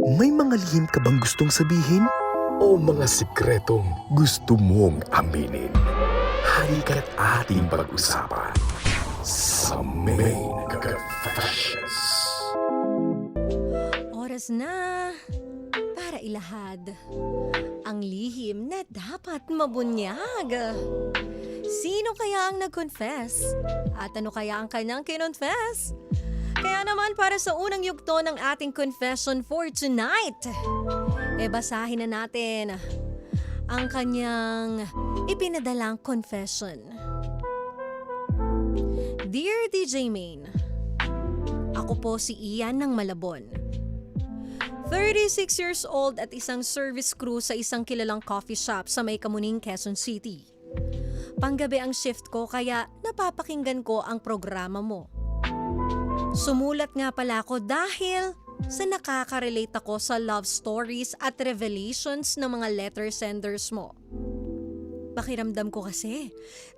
May mga lihim ka bang gustong sabihin? O mga sikretong gusto mong aminin? Halika't ating pag-usapan sa Main Confessions. Oras na para ilahad ang lihim na dapat mabunyag. Sino kaya ang nag-confess? At ano kaya ang kanyang kinonfess? Kaya naman para sa unang yugto ng ating confession for tonight, basahin na natin ang kanyang ipinadalang confession. Dear DJ Main, ako po si Ian ng Malabon. 36 years old at isang service crew sa isang kilalang coffee shop sa May Kamuning, Quezon City. Panggabi ang shift ko kaya napapakinggan ko ang programa mo. Sumulat nga pala ako dahil sa nakaka-relate ako sa love stories at revelations ng mga letter senders mo. Pakiramdam ko kasi,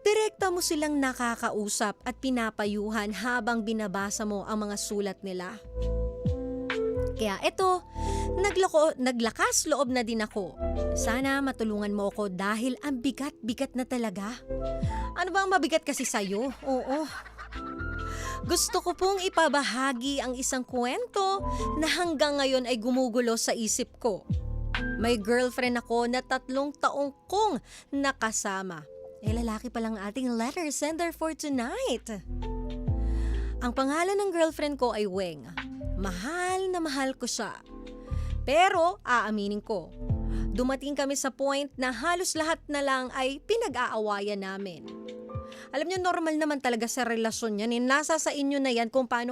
direkta mo silang nakakausap at pinapayuhan habang binabasa mo ang mga sulat nila. Kaya eto, naglakas loob na din ako. Sana matulungan mo ako dahil ang bigat-bigat na talaga. Ano ba ang mabigat kasi sa'yo? Oo. Gusto ko pong ipabahagi ang isang kwento na hanggang ngayon ay gumugulo sa isip ko. May girlfriend ako na 3 taong kong nakasama. Lalaki pa lang ating letter sender for tonight. Ang pangalan ng girlfriend ko ay Weng. Mahal na mahal ko siya. Pero aaminin ko, dumating kami sa point na halos lahat na lang ay pinag-aawayan namin. Alam niyo, normal naman talaga sa relasyon yan. Nasa sa inyo na yan kung paano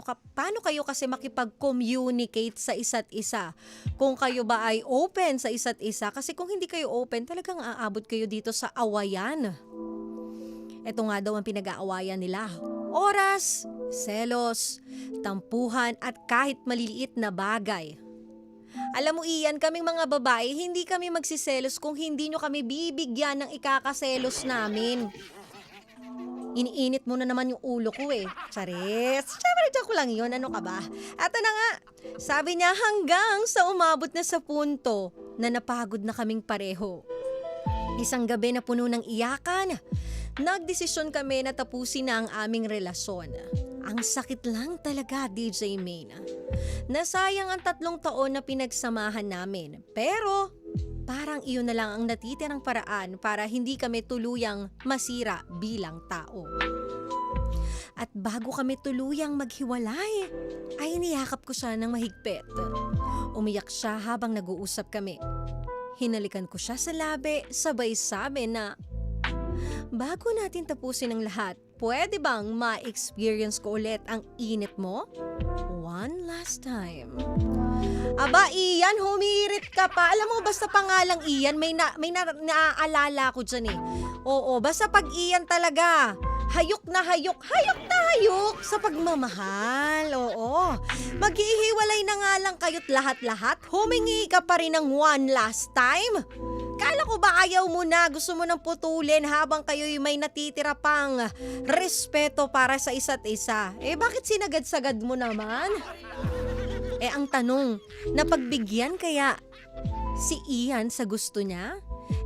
kayo kasi makipag-communicate sa isa't isa. Kung kayo ba ay open sa isa't isa. Kasi kung hindi kayo open, talagang aabot kayo dito sa awayan. Ito nga daw ang pinag-aawayan nila. Oras, selos, tampuhan at kahit maliliit na bagay. Alam mo Ian, kaming mga babae, hindi kami magsiselos kung hindi nyo kami bibigyan ng ikakaselos namin. Iniinit mo na naman yung ulo ko eh. Charis, syempre joke lang yun, ano ka ba? Eto na nga, sabi niya hanggang sa umabot na sa punto na napagod na kaming pareho. Isang gabi na puno ng iyakan, nagdesisyon kami na tapusin na ang aming relasyon. Ang sakit lang talaga, DJ Main. Nasayang ang 3 taon na pinagsamahan namin. Pero parang iyon na lang ang natitirang paraan para hindi kami tuluyang masira bilang tao. At bago kami tuluyang maghiwalay, ay niyakap ko siya ng mahigpit. Umiyak siya habang nag-uusap kami. Hinalikan ko siya sa labi, sabay sabi na, bago natin tapusin ang lahat, pwede bang ma-experience ko ulit ang init mo? One last time. Aba, Ian, humirit ka pa. Alam mo, basta pangalang Ian, may naaalala ko dyan eh. Oo, basta pag Ian talaga, hayok na hayok sa pagmamahal. Oo. Maghihiwalay na nga lang kayo't lahat-lahat. Humingi ka pa rin ng one last time. Kala ko ba ayaw mo na, gusto mo nang putulin habang kayo'y may natitira pang respeto para sa isa't isa. Bakit sinagad-sagad mo naman? Ang tanong, napagbigyan kaya si Ian sa gusto niya?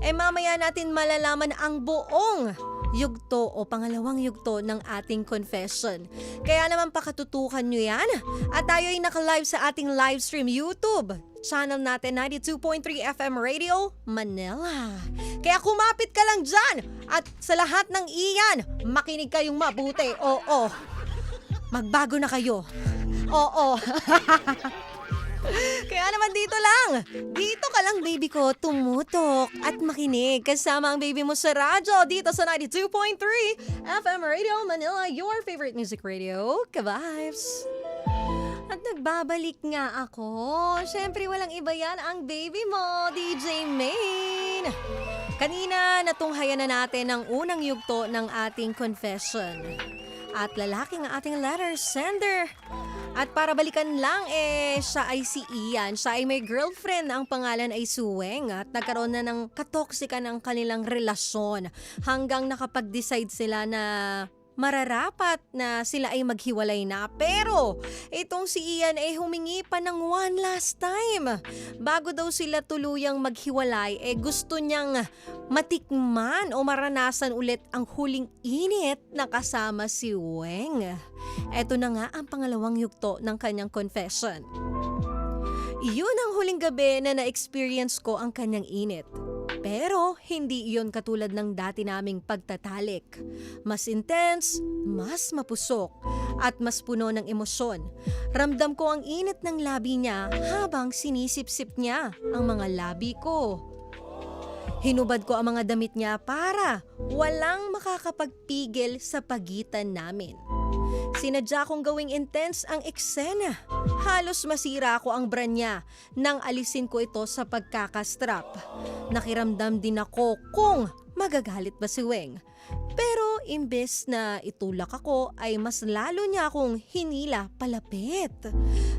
Mamaya natin malalaman ang buong yugto o pangalawang yugto ng ating confession. Kaya naman pakatutukan nyo yan. At tayo ay naka-live sa ating live stream YouTube channel natin 92.3 FM Radio Manila. Kaya kumapit ka lang dyan at sa lahat ng Iyan, makinig kayong mabuti. Oo. Magbago na kayo. Oo. Kaya naman dito ka lang baby ko, tumutok at makinig kasama ang baby mo sa radyo dito sa 92.3 FM Radio Manila, your favorite music radio, Ka-Vibes. At nagbabalik nga ako. Siyempre walang iba yan ang baby mo, DJ Main. Kanina natunghayan na natin ang unang yugto ng ating confession. At lalaki ang ating letter sender. At para balikan lang, siya ay si Ian. Siya ay may girlfriend, ang pangalan ay Suweng. At nagkaroon na ng katoksikan ang kanilang relasyon. Hanggang nakapag-decide sila na mararapat na sila ay maghiwalay na. Pero itong si Ian ay humingi pa ng one last time. Bago daw sila tuluyang maghiwalay, gusto niyang matikman o maranasan ulit ang huling init na kasama si Weng. Eto na nga ang pangalawang yugto ng kanyang confession. Iyon ang huling gabi na na-experience ko ang kanyang init. Pero hindi iyon katulad ng dati naming pagtatalik. Mas intense, mas mapusok, at mas puno ng emosyon. Ramdam ko ang init ng labi niya habang sinisip-sip niya ang mga labi ko. Hinubad ko ang mga damit niya para walang makakapagpigil sa pagitan namin. Sinadya kong gawing intense ang eksena. Halos masira ko ang bra niya nang alisin ko ito sa pagkakastrap. Nakiramdam din ako kung magagalit ba si Weng. Pero imbes na itulak ako ay mas lalo niya akong hinila palapit.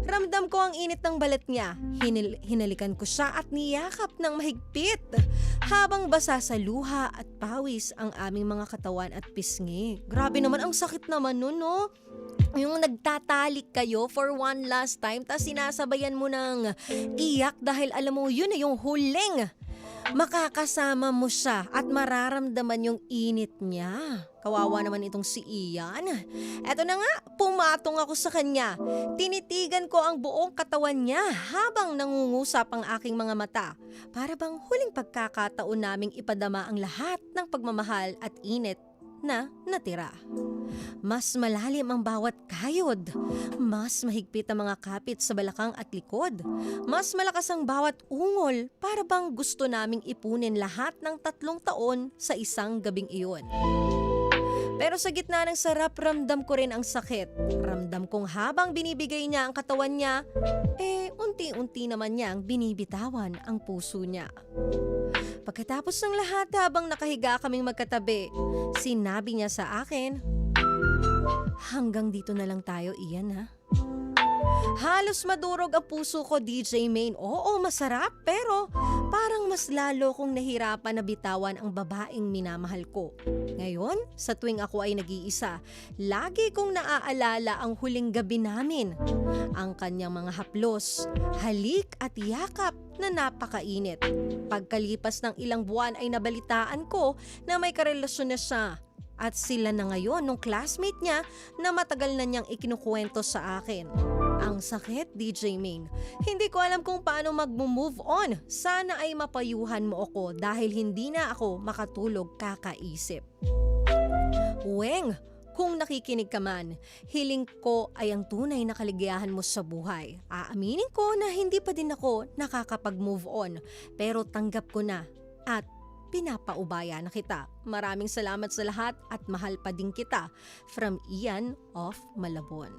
Ramdam ko ang init ng balat niya. Hinalikan ko siya at niyakap ng mahigpit. Habang basa sa luha at pawis ang aming mga katawan at pisngi. Grabe naman, ang sakit naman nun, no? Yung nagtatalik kayo for one last time tas sinasabayan mo ng iyak dahil alam mo yun na yung huling makakasama mo siya at mararamdaman yung init niya. Kawawa naman itong si Ian. Eto na nga, pumatong ako sa kanya. Tinitigan ko ang buong katawan niya habang nangungusap ang aking mga mata. Para bang huling pagkakataon naming ipadama ang lahat ng pagmamahal at init na natira. Mas malalim ang bawat kayod. Mas mahigpit ang mga kapit sa balakang at likod. Mas malakas ang bawat ungol para bang gusto naming ipunin lahat ng 3 taon sa isang gabing iyon. Pero sa gitna ng sarap, ramdam ko rin ang sakit. Ramdam kong habang binibigay niya ang katawan niya, unti-unti naman niyang binibitawan ang puso niya. Pagkatapos ng lahat, habang nakahiga kaming magkatabi, sinabi niya sa akin, "Hanggang dito na lang tayo, Ian, ha?" Halos madurog ang puso ko, DJ Main. Oo, masarap, pero parang mas lalo kong nahirapan na bitawan ang babaeng minamahal ko. Ngayon, sa tuwing ako ay nag-iisa, lagi kong naaalala ang huling gabi namin. Ang kanyang mga haplos, halik at yakap na napakainit. Pagkalipas ng ilang buwan ay nabalitaan ko na may karelasyon na siya. At sila na ngayon nung classmate niya na matagal na niyang ikinukwento sa akin. Ang sakit, DJ Main. Hindi ko alam kung paano mag-move on. Sana ay mapayuhan mo ako dahil hindi na ako makatulog kakaisip. Weng, kung nakikinig ka man, hiling ko ay ang tunay na kaligayahan mo sa buhay. Aaminin ko na hindi pa din ako nakakapag-move on, pero tanggap ko na at pinapaubaya na kita. Maraming salamat sa lahat at mahal pa din kita. From Ian of Malabon.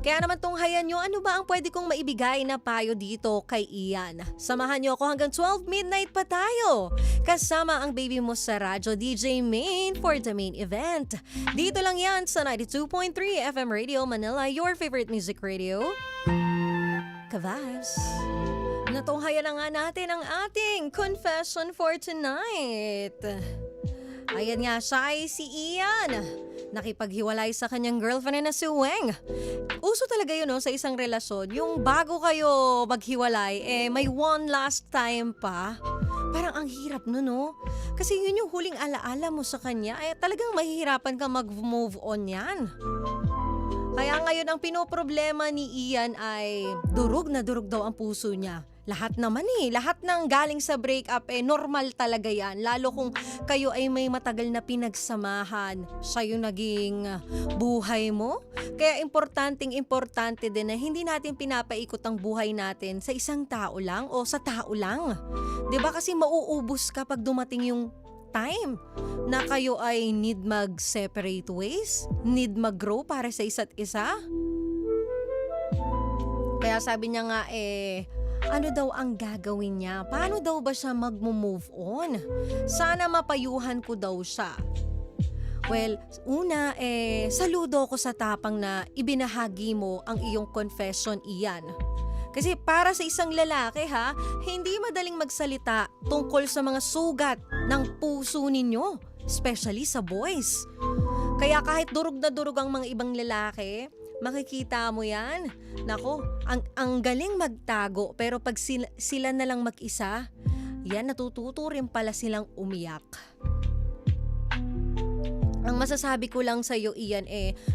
Kaya naman tunghayan nyo, ano ba ang pwede kong maibigay na payo dito kay Ian? Samahan nyo ako hanggang 12 midnight pa tayo. Kasama ang baby mo sa radyo, DJ Main, for the main event. Dito lang yan sa 92.3 FM Radio Manila, your favorite music radio. Ka-vibes. Natunghayan na nga natin ang ating confession for tonight. Ayan nga, siya ay si Ian. Nakipaghiwalay sa kanyang girlfriend na si Weng. Uso talaga yun, no, sa isang relasyon. Yung bago kayo maghiwalay, may one last time pa. Parang ang hirap no, no? Kasi yun yung huling alaala mo sa kanya, talagang mahihirapan ka mag-move on yan. Kaya ngayon ang pinoproblema ni Ian ay durog na durog daw ang puso niya. Lahat naman lahat ng galing sa breakup normal talaga yan. Lalo kung kayo ay may matagal na pinagsamahan. Siya yung naging buhay mo. Kaya importante din na hindi natin pinapaikot ang buhay natin sa isang tao lang o sa tao lang. 'Di ba kasi mauubos ka pag dumating yung time na kayo ay need mag-separate ways, need mag-grow para sa isa't isa. Kaya sabi niya nga ano daw ang gagawin niya? Paano daw ba siya mag-move on? Sana mapayuhan ko daw siya. Well, una, saludo ko sa tapang na ibinahagi mo ang iyong confession, Ian. Kasi para sa isang lalaki hindi madaling magsalita tungkol sa mga sugat ng puso ninyo. especially sa boys. Kaya kahit durog na durog ang mga ibang lalaki, makikita mo yan. Nako, ang galing magtago, pero pag sila na lang mag-isa, yan, natututo rin pala silang umiyak. Ang masasabi ko lang sa'yo, Ian,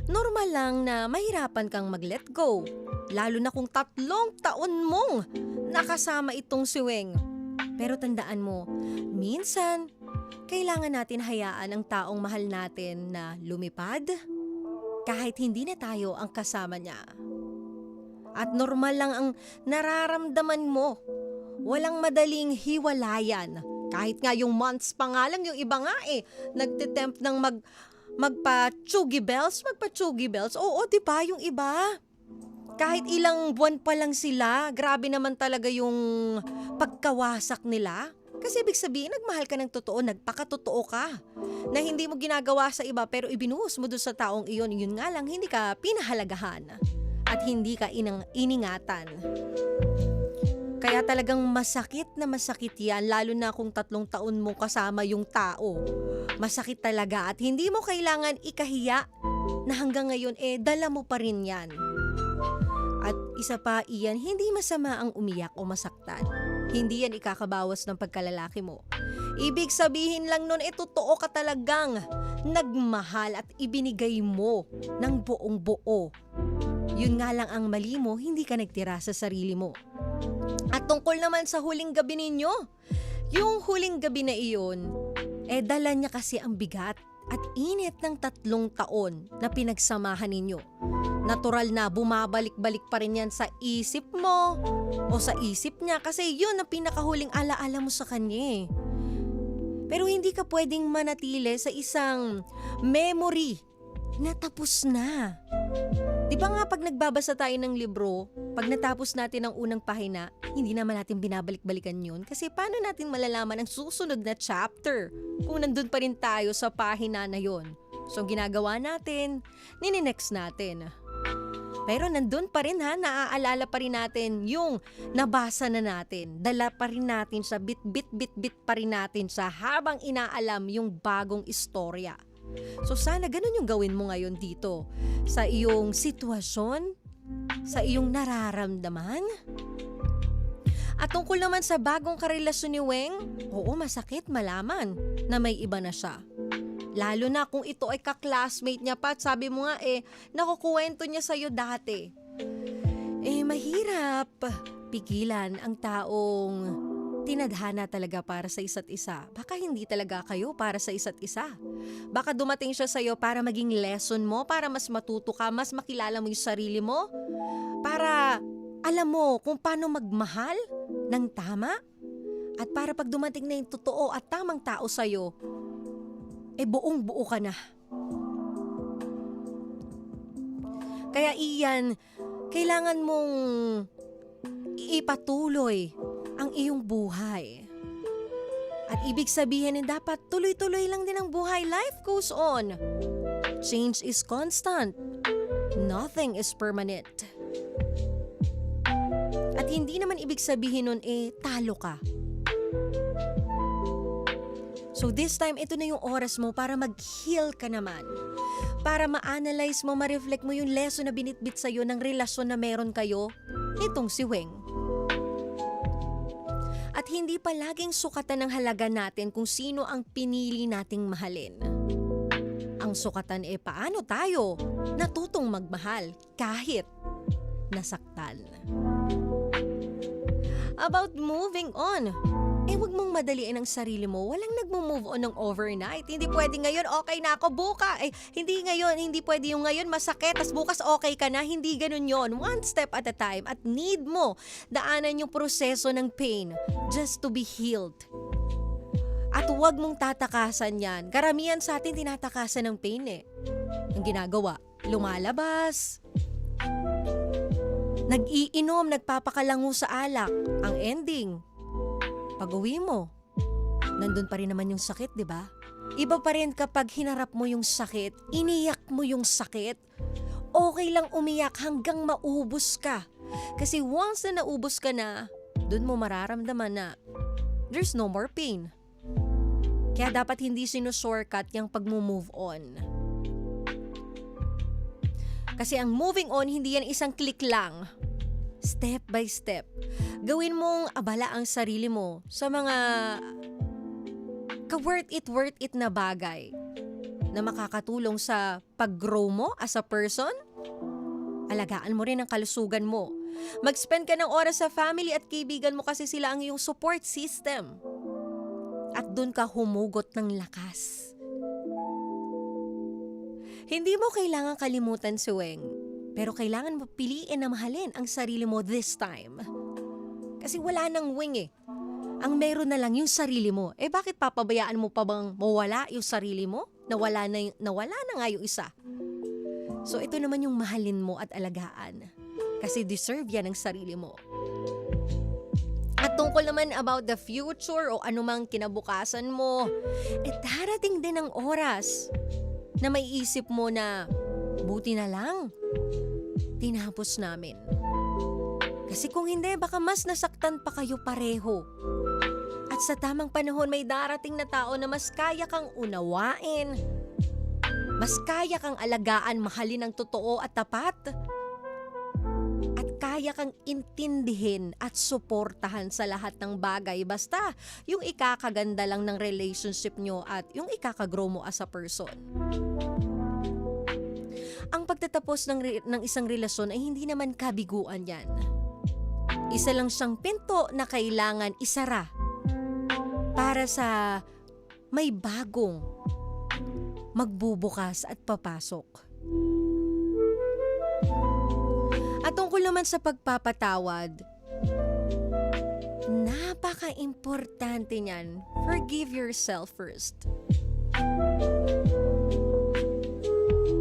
normal lang na mahirapan kang mag-let go. Lalo na kung 3 taon mong nakasama itong si Weng. Pero tandaan mo, minsan, kailangan natin hayaan ang taong mahal natin na lumipad kahit hindi na tayo ang kasama niya. At normal lang ang nararamdaman mo. Walang madaling hiwalayan. Kahit nga yung months pa nga lang, yung iba nga nagtitempt ng magpa-chugi bells. Oo, diba yung iba? Kahit ilang buwan pa lang sila, grabe naman talaga yung pagkawasak nila. Kasi ibig sabihin, nagmahal ka ng totoo, nagpakatotoo ka. Na hindi mo ginagawa sa iba pero ibinuhos mo doon sa taong iyon. Yun nga lang, hindi ka pinahalagahan. At hindi ka iningatan. Kaya talagang masakit na masakit yan, lalo na kung 3 taon mo kasama yung tao. Masakit talaga at hindi mo kailangan ikahiya na hanggang ngayon dala mo pa rin yan. At isa pa, Ian, hindi masama ang umiyak o masaktan. Hindi yan ikakabawas ng pagkalalaki mo. Ibig sabihin lang nun, totoo ka talagang nagmahal at ibinigay mo ng buong buo. Yun nga lang ang mali mo, hindi ka nagtira sa sarili mo. At tungkol naman sa huling gabi ninyo, yung huling gabi na iyon, dala niya kasi ang bigat at init ng 3 taon na pinagsamahan ninyo. Natural na bumabalik-balik pa rin yan sa isip mo o sa isip niya kasi yun ang pinakahuling alaala mo sa kanya. Pero hindi ka pwedeng manatili sa isang memory na tapos na. Di ba nga pag nagbabasa tayo ng libro, pag natapos natin ang unang pahina, hindi naman natin binabalik-balikan yun kasi paano natin malalaman ang susunod na chapter kung nandun pa rin tayo sa pahina na yon. So ginagawa natin, nininext natin. Pero nandun pa rin naaalala pa rin natin yung nabasa na natin. Dala pa rin natin siya, bit pa rin natin siya habang inaalam yung bagong istorya. So sana ganun yung gawin mo ngayon dito sa iyong sitwasyon, sa iyong nararamdaman. At tungkol naman sa bagong karelasyon ni Weng, oo, masakit malaman na may iba na siya. Lalo na kung ito ay ka-classmate niya pa at sabi mo nga nakukuwento niya sa'yo dati. Mahirap pigilan ang taong tinadhana talaga para sa isa't isa. Baka hindi talaga kayo para sa isa't isa. Baka dumating siya sa'yo para maging lesson mo, para mas matuto ka, mas makilala mo yung sarili mo, para alam mo kung paano magmahal ng tama, at para pag dumating na yung totoo at tamang tao sa'yo, buong buo ka na. Kaya iyan, kailangan mong ipatuloy ang iyong buhay. At ibig sabihin dapat tuloy-tuloy lang din ang buhay. Life goes on. Change is constant. Nothing is permanent. At hindi naman ibig sabihin nun talo ka. So this time, ito na yung oras mo para mag-heal ka naman. Para ma-analyze mo, ma-reflect mo yung lesson na binitbit sa'yo ng relasyon na meron kayo nitong si Weng. At hindi palaging sukatan ng halaga natin kung sino ang pinili nating mahalin. Ang sukatan paano tayo natutong magmahal kahit nasaktan. About moving on, wag mong madaliin ang sarili mo. Walang nagmo-move on ng overnight. Hindi pwede ngayon, okay na ako, buka. Hindi ngayon, hindi pwede yung ngayon masakit, tas bukas okay ka na. Hindi ganun yon. One step at a time. At need mo daanan yung proseso ng pain just to be healed. At huwag mong tatakasan yan. Karamihan sa atin tinatakasan ng pain Ang ginagawa, lumalabas, nag-iinom, nagpapakalango sa alak. Ang ending, pag-uwi mo, nandun pa rin naman yung sakit, di ba? Iba pa rin kapag hinarap mo yung sakit, iniyak mo yung sakit. Okay lang umiyak hanggang maubos ka. Kasi once na naubos ka na, dun mo mararamdaman na there's no more pain. Kaya dapat hindi sinushortcut yung pag-move on. Kasi ang moving on, hindi yan isang click lang. Step by step. Gawin mong abala ang sarili mo sa mga worth it na bagay na makakatulong sa pag-grow mo as a person. Alagaan mo rin ang kalusugan mo. Mag-spend ka ng oras sa family at kaibigan mo kasi sila ang iyong support system. At dun ka humugot ng lakas. Hindi mo kailangan kalimutan si Weng, pero kailangan mo piliin na mahalin ang sarili mo this time. Kasi wala nang Weng eh. Ang meron na lang yung sarili mo. Bakit papabayaan mo pa bang mawala yung sarili mo? Nawala na nga yung isa. So ito naman yung mahalin mo at alagaan. Kasi deserve yan ng sarili mo. At tungkol naman about the future o anumang kinabukasan mo, darating din ang oras na maiisip mo na buti na lang tinapos namin. Kasi kung hindi, baka mas nasaktan pa kayo pareho. At sa tamang panahon, may darating na tao na mas kaya kang unawain, mas kaya kang alagaan, mahalin ng totoo at tapat, at kaya kang intindihin at suportahan sa lahat ng bagay. Basta yung ikakaganda lang ng relationship nyo at yung ikakagrow mo as a person. Ang pagtatapos ng isang relasyon ay hindi naman kabiguan yan. Isa lang siyang pinto na kailangan isara para sa may bagong magbubukas at papasok. At tungkol naman sa pagpapatawad, napaka-importante niyan. Forgive yourself first.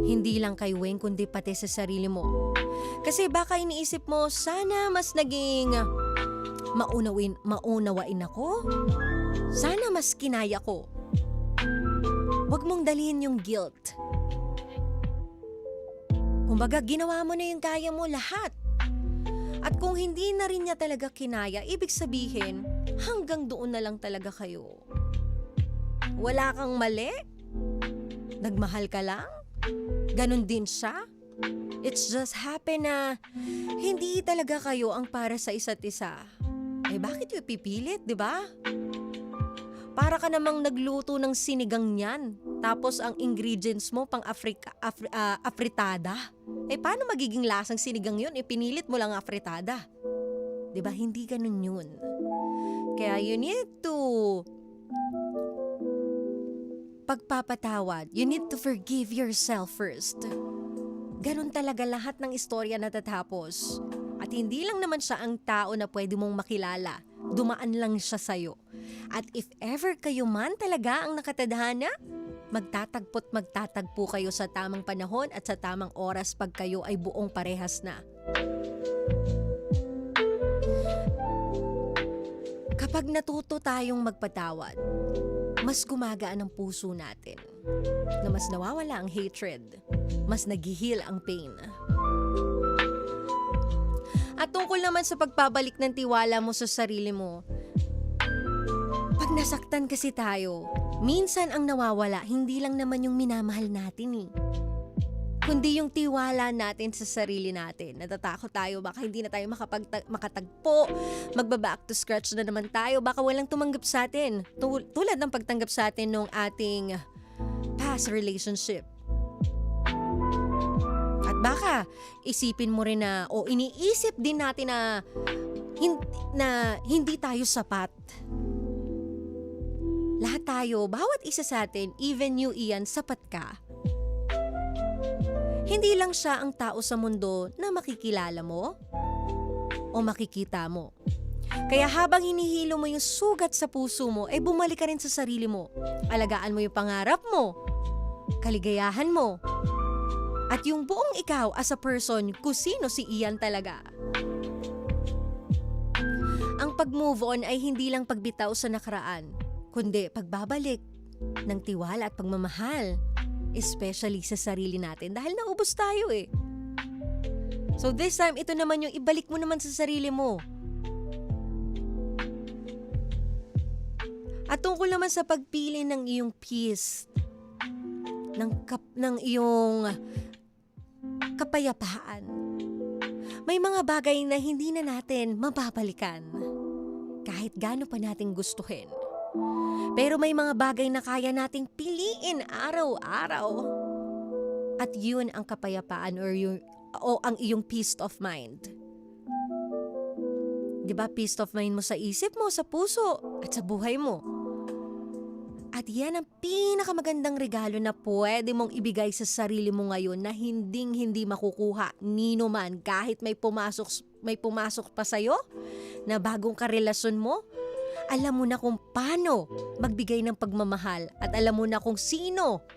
Hindi lang kay Weng kundi pati sa sarili mo. Kasi baka iniisip mo, sana mas naging maunawain ako. Sana mas kinaya ko. Huwag mong dalhin yung guilt. Kumbaga, ginawa mo na yung kaya mo lahat. At kung hindi na rin niya talaga kinaya, ibig sabihin, hanggang doon na lang talaga kayo. Wala kang mali? Nagmahal ka lang? Ganon din siya? It's just happen na hindi talaga kayo ang para sa isa't isa. Bakit yung pipilit, di ba? Para ka namang nagluto ng sinigang niyan. Tapos ang ingredients mo pang afritada. Paano magiging lasang sinigang yun? Pinilit mo lang afritada. Diba? Hindi ganun yun. Kaya you need to pagpapatawad. You need to forgive yourself first. Ganun talaga lahat ng istorya natatapos. At hindi lang naman siya ang tao na pwede mong makilala. Dumaan lang siya sa'yo. At if ever kayo man talaga ang nakatadhana, magtatagpo kayo sa tamang panahon at sa tamang oras pag kayo ay buong parehas na. Kapag natuto tayong magpatawad, mas gumagaan ang puso natin. Na mas nawawala ang hatred, mas nag-heal ang pain. At tungkol naman sa pagpabalik ng tiwala mo sa sarili mo, pag nasaktan kasi tayo, minsan ang nawawala, hindi lang naman yung minamahal natin kundi yung tiwala natin sa sarili natin. Natatakot tayo, baka hindi na tayo makatagpo, magba-back to scratch na naman tayo, baka walang tumanggap sa atin. Tulad ng pagtanggap sa atin nung ating past relationship. At baka isipin mo rin na, o iniisip din natin na hindi tayo sapat. Lahat tayo, bawat isa sa atin, even you, Ian, sapat ka. Hindi lang siya ang tao sa mundo na makikilala mo o makikita mo. Kaya habang hinihilo mo yung sugat sa puso mo, bumalik ka rin sa sarili mo. Alagaan mo yung pangarap mo, kaligayahan mo, at yung buong ikaw as a person, kung sino si Ian talaga. Ang pag-move on ay hindi lang pagbitaw sa nakaraan, kundi pagbabalik ng tiwala at pagmamahal, especially sa sarili natin dahil naubos tayo So this time, ito naman yung ibalik mo naman sa sarili mo. At tungkol naman sa pagpili ng iyong peace, ng iyong kapayapaan. May mga bagay na hindi na natin mababalikan kahit gaano pa natin gustuhin. Pero may mga bagay na kaya nating piliin araw-araw. At yun ang kapayapaan o ang iyong peace of mind. 'Di ba, peace of mind mo sa isip mo, sa puso, at sa buhay mo. At yan ang pinakamagandang regalo na pwede mong ibigay sa sarili mo ngayon na hindi makukuha nino man kahit may pumasok pa sa'yo na bagong karelasyon mo. Alam mo na kung paano magbigay ng pagmamahal at alam mo na kung sino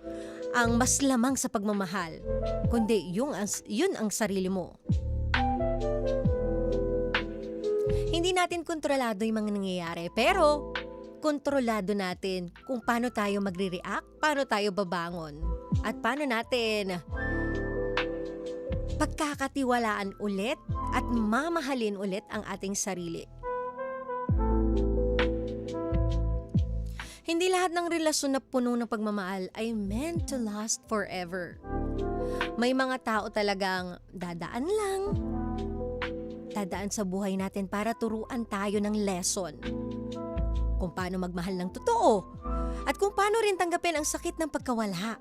ang mas lamang sa pagmamahal, kundi yun ang sarili mo. Hindi natin kontrolado yung mga nangyayari, pero kontrolado natin kung paano tayo magre-react, paano tayo babangon, at paano natin pagkakatiwalaan ulit at mamahalin ulit ang ating sarili. Hindi lahat ng relasyon na puno ng pagmamahal ay meant to last forever. May mga tao talagang dadaan sa buhay natin para turuan tayo ng lesson. Kung paano magmahal ng totoo at kung paano rin tanggapin ang sakit ng pagkawala.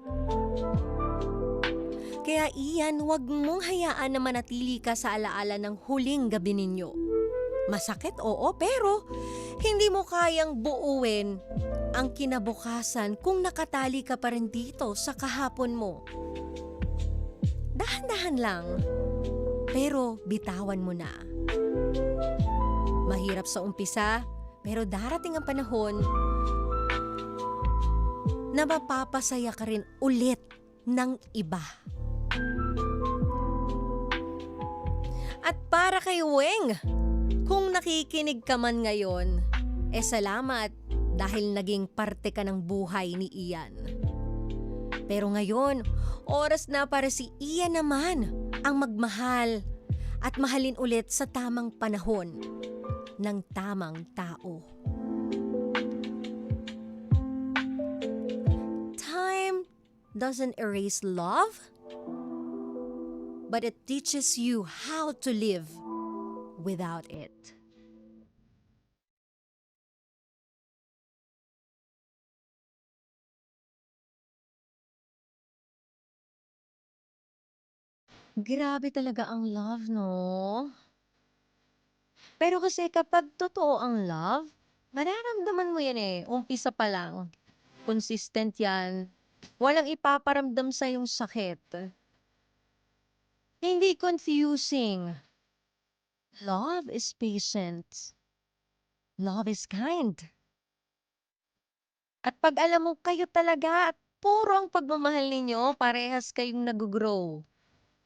Kaya iyan, huwag mong hayaan na manatili ka sa alaala ng huling gabi ninyo. Masakit, oo, pero hindi mo kayang buuin ang kinabukasan kung nakatali ka pa rin dito sa kahapon mo. Dahan-dahan lang, pero bitawan mo na. Mahirap sa umpisa, pero darating ang panahon na mapapasaya ka rin ulit ng iba. At para kay Weng, kung nakikinig ka man ngayon, salamat dahil naging parte ka ng buhay ni Ian. Pero ngayon, oras na para si Ian naman ang magmahal at mahalin ulit sa tamang panahon ng tamang tao. Time doesn't erase love, but it teaches you how to live without it. Grabe talaga ang love, no? Pero kasi kapag totoo ang love, mararamdaman mo yan umpisa pa lang. Consistent yan. Walang ipaparamdam sa yung sakit. Hindi confusing. Love is patient. Love is kind. At pag alam mo kayo talaga at puro ang pagmamahal ninyo, parehas kayong nag-grow.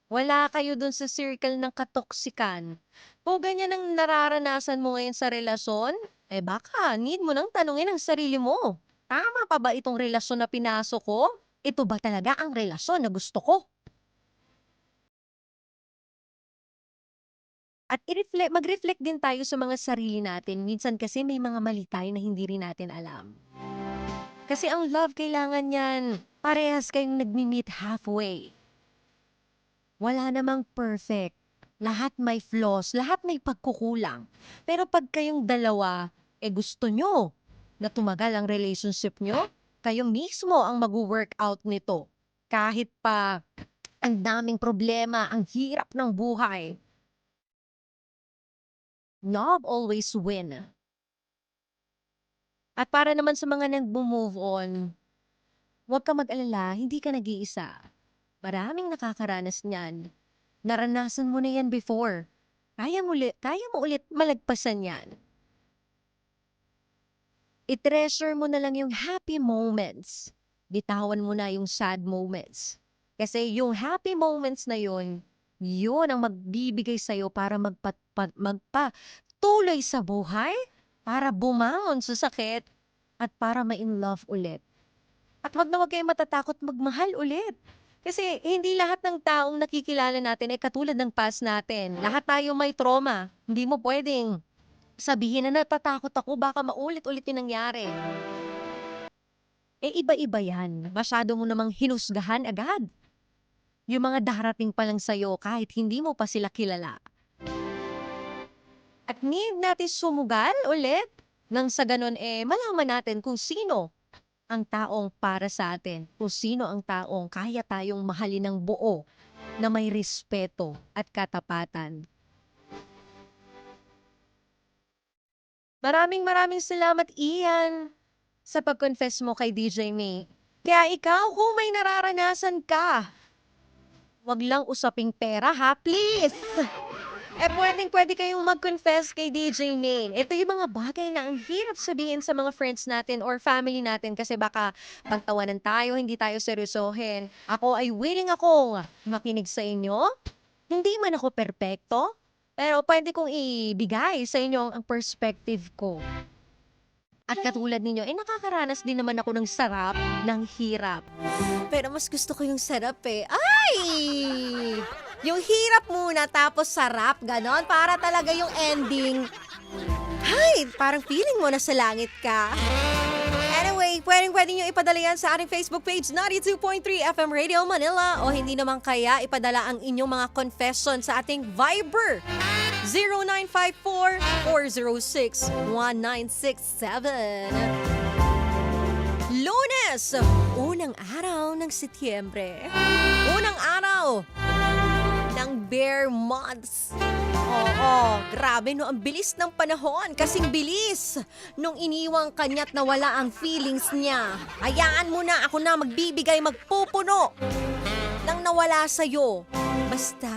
Wala kayo dun sa circle ng katoksikan. Kung ganyan ang nararanasan mo ngayon sa relasyon, baka need mo nang tanungin ang sarili mo. Tama pa ba itong relasyon na pinasok ko? Ito ba talaga ang relasyon na gusto ko? At mag-reflect din tayo sa mga sarili natin. Minsan kasi may mga mali tayo na hindi rin natin alam. Kasi ang love, kailangan yan. Parehas kayong nagmi-meet halfway. Wala namang perfect. Lahat may flaws, lahat may pagkukulang. Pero pag kayong dalawa, gusto nyo na tumagal ang relationship nyo, kayo mismo ang mag-workout nito. Kahit pa ang daming problema, ang hirap ng buhay. Love always win. At para naman sa mga nag-move on, huwag ka mag-alala, hindi ka nag-iisa. Maraming nakakaranas niyan. Naranasan mo na yan before. Kaya mo ulit malagpasan yan. I-treasure mo na lang yung happy moments. Bitawan mo na yung sad moments. Kasi yung happy moments na yun ang magbibigay sa'yo para magpatuloy sa buhay, para bumangon sa sakit, at para ma-in love ulit. At wag kayong matatakot magmahal ulit. Kasi hindi lahat ng taong nakikilala natin ay katulad ng past natin. Lahat tayo may trauma. Hindi mo pwedeng sabihin na natatakot ako, baka maulit-ulit yung nangyari. Iba-iba yan. Masyado mo namang hinusgahan agad. Yung mga darating pa lang sa'yo kahit hindi mo pa sila kilala. At need natin sumugal ulit nang sa ganun malaman natin kung sino ang taong para sa atin, kung sino ang taong kaya tayong mahalin ng buo na may respeto at katapatan. Maraming salamat, Ian, sa pag-confess mo kay DJ May. Kaya ikaw, kung may nararanasan ka, wag lang usaping pera ha, please! Pwede kayong mag-confess kay DJ May. Ito yung mga bagay na ang hirap sabihin sa mga friends natin or family natin kasi baka pagtawanan tayo, hindi tayo seryosohin. Ako ay willing akong makinig sa inyo. Hindi man ako perpekto, pero pwede kong ibigay sa inyo ang perspective ko. At katulad ninyo, nakakaranas din naman ako ng sarap, ng hirap. Pero mas gusto ko yung sarap Ay! Yung hirap muna tapos sarap, ganon. Para talaga yung ending. Ay, parang feeling mo nasa langit ka. Anyway, pwede nyo ipadala yan sa ating Facebook page, 92.3 FM Radio Manila. O hindi naman kaya ipadala ang inyong mga confession sa ating Viber. 0954-406-1967. Lunes, unang araw ng Setyembre. Unang araw ng Bear Months. Oo, grabe no, ang bilis ng panahon. Kasing bilis nung iniwang kanya't nawala ang feelings niya. Hayaan mo na, ako na magbibigay, magpupuno nang nawala sa'yo. Basta,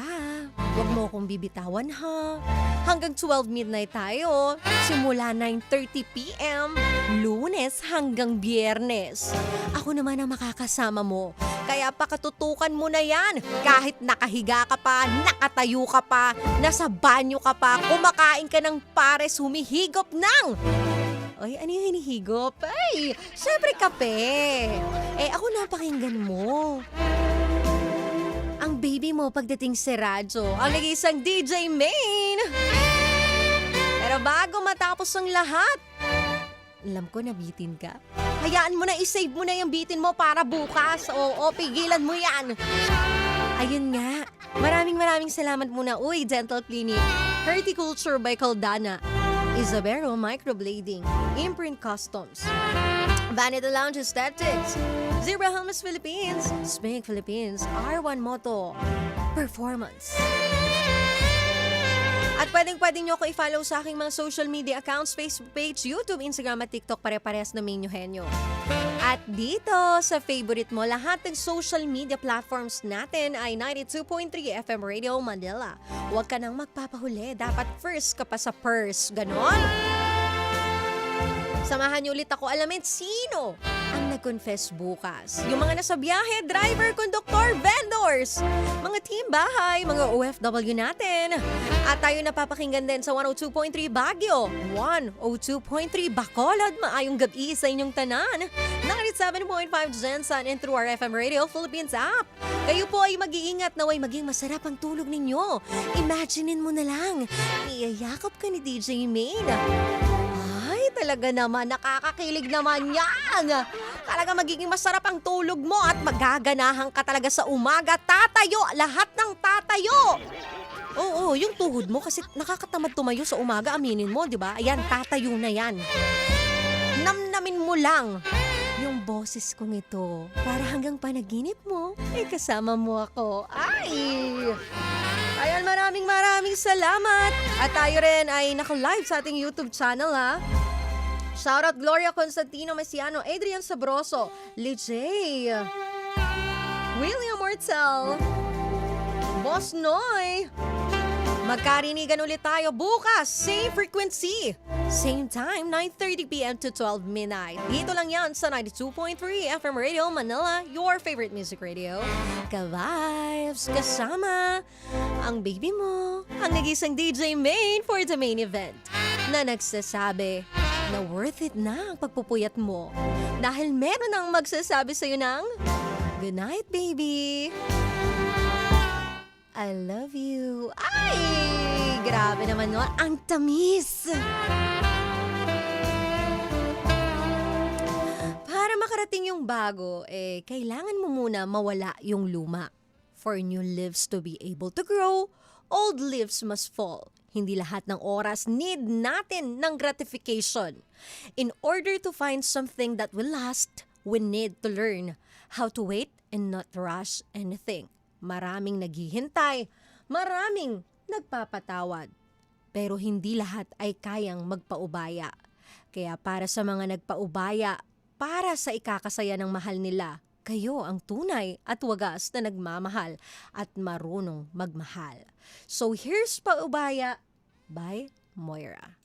wag mo akong bibitawan ha. Hanggang 12 midnight tayo. Simula 9:30 p.m. Lunes hanggang Biyernes. Ako naman ang makakasama mo. Kaya pakatutukan mo na yan. Kahit nakahiga ka pa, nakatayo ka pa, nasa banyo ka pa, kumakain ka ng pares, humihigop ng... Ay, ano yung hinihigop? Ay, syempre kape. Ako na pakinggan mo. Ang baby mo pagdating si Radyo, ang nag-iisang DJ Main. Pero bago matapos ang lahat, alam ko nabitin ka. Hayaan mo na, isave mo na yung bitin mo para bukas. Oo, pigilan mo yan. Ayun nga. Maraming salamat muna. Uy, Dental Clinic. Horticulture by Caldana. Isabero Microblading. Imprint Customs. Vanity Lounge Aesthetics. Zebra Helmets Philippines. Smig Philippines. R1 Moto. Performance. At pwedeng nyo ako i-follow sa aking mga social media accounts, Facebook page, YouTube, Instagram at TikTok, pare-parehas na Main Eugenio. At dito sa favorite mo, lahat ng social media platforms natin ay 92.3 FM Radio Manila. Huwag ka nang magpapahuli, dapat first ka pa sa purse, ganon? Samahan niyo ulit ako alamin sino ang nag-confess bukas. Yung mga nasa biyahe, driver, konduktor, vendors, mga team bahay, mga OFW natin. At tayo napapakinggan din sa 102.3 Baguio, 102.3 Bacolod. Maayong gabi sa inyong tanan. 97.5 Jensen and through our FM Radio Philippines app. Kayo po ay mag-iingat na maging masarap ang tulog ninyo. Imaginein mo na lang, iyayakap ka ni DJ Main. Talaga naman, nakakakilig naman yan. Talaga magiging masarap ang tulog mo at magaganahan ka talaga sa umaga. Tatayo, lahat ng tatayo. Oo, yung tuhod mo kasi nakakatamad tumayo sa umaga, aminin mo, di ba? Ayan, tatayo na yan. Namnamin mo lang yung boses kong ito para hanggang panaginip mo, kasama mo ako. Ay! Ayan, maraming salamat. At tayo rin ay naka-live sa ating YouTube channel ha. Shoutout Gloria Constantino Mesiano, Adrian Sabroso, Lijay, William Mortel, Boss Noy. Magkarinigan ulit tayo bukas, same frequency, same time, 9:30 p.m. to 12 midnight. Dito lang yan sa 92.3 FM Radio Manila, your favorite music radio. Ka-vibes, kasama ang baby mo, ang nag-isang DJ Main for the main event, na nagsasabi na worth it na ang pagpupuyat mo. Dahil meron ang magsasabi sa'yo ng, good night, baby. I love you. Ay! Grabe naman no. Ang tamis. Para darating yung bago, kailangan mo muna mawala yung luma. For new leaves to be able to grow, old leaves must fall. Hindi lahat ng oras need natin ng gratification. In order to find something that will last, we need to learn how to wait and not rush anything. Maraming naghihintay, maraming nagpapatawad. Pero hindi lahat ay kayang magpaubaya. Kaya para sa mga nagpaubaya, para sa ikakasaya ng mahal nila, kayo ang tunay at wagas na nagmamahal at marunong magmahal. So here's Paubaya by Moira.